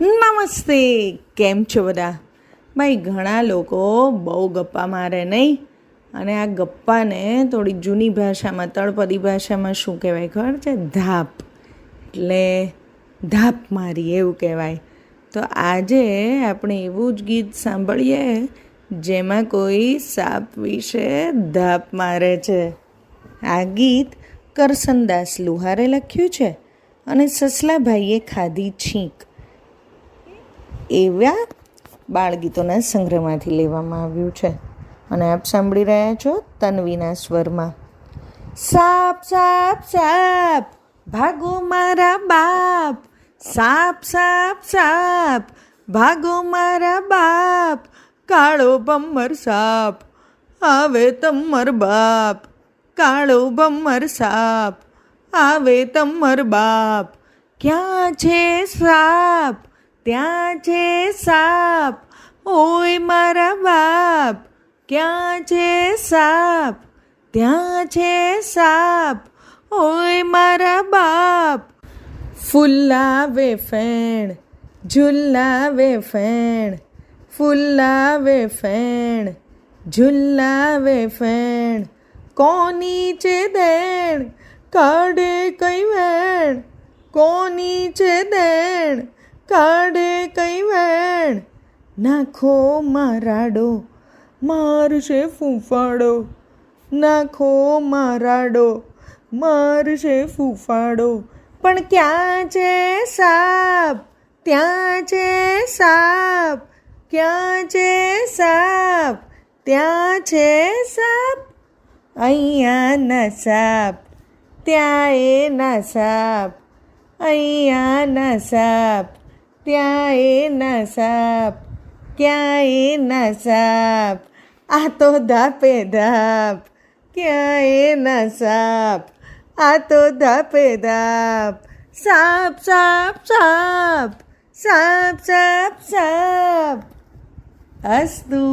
નમસ્તે, કેમ છો બધા? ભાઈ ઘણા લોકો બહુ ગપ્પા મારે નહીં, અને આ ગપ્પાને થોડી જૂની ભાષામાં, તળપદી ભાષામાં શું કહેવાય ખબર છે? ધાપ. એટલે ધાપ મારી એવું કહેવાય. તો આજે આપણે એવું જ ગીત સાંભળીએ જેમાં કોઈ સાપ વિશે ધાપ મારે છે. આ ગીત કરસનદાસ લુહારે લખ્યું છે અને સસલાભાઈએ ખાધી છીંક એવા બાળગીતોના સંગ્રહમાંથી લેવામાં આવ્યું છે. અને આપ સાંભળી રહ્યા છો તન્વીના સ્વરમાં. સાપ સાપ સાપ ભાગો મારા બાપ, સાપ સાપ સાપ ભાગો મારા બાપ, કાળો ભમ્મર સાપ આવે તમ્મર બાપ, કાળો ભમ્મર સાપ આવે તમ્મર બાપ. ક્યાં છે સાપ? ત્યાં છે સાપ, ઓય મારા બાપ. ક્યાં છે સાપ? ત્યાં છે સાપ, ઓય મારા બાપ. ફૂલાવે ફેણ, ઝુલાવે ફેણ, ફૂલાવે ફેણ, ઝુલાવે ફેણ. કોની છે દેણ? કાઢે કઈ વેણ, કોની છે દેણ? કાઢે કઈ વેણ. નાખો મારાડો, મારશે ફૂફાડો, નાખો મારાડો, મારશે ફૂફાડો. પણ ક્યાં છે સાપ? ત્યાં છે સાપ, ક્યાં છે સાપ? ત્યાં છે સાપ. અહીંયા ના સાપ, ત્યાં એ ના સાપ, અહીંયા ના સાપ, ત્યાં એ ના સાપ, ક્યાં એ ના સાપ. આ તો ધાપે ધાપ, ક્યાં એ ના સાપ, આ તો ધાપે ધાપ. સાપ સાપ સાપ, સાપ સાપ સાપ. અસ્તુ.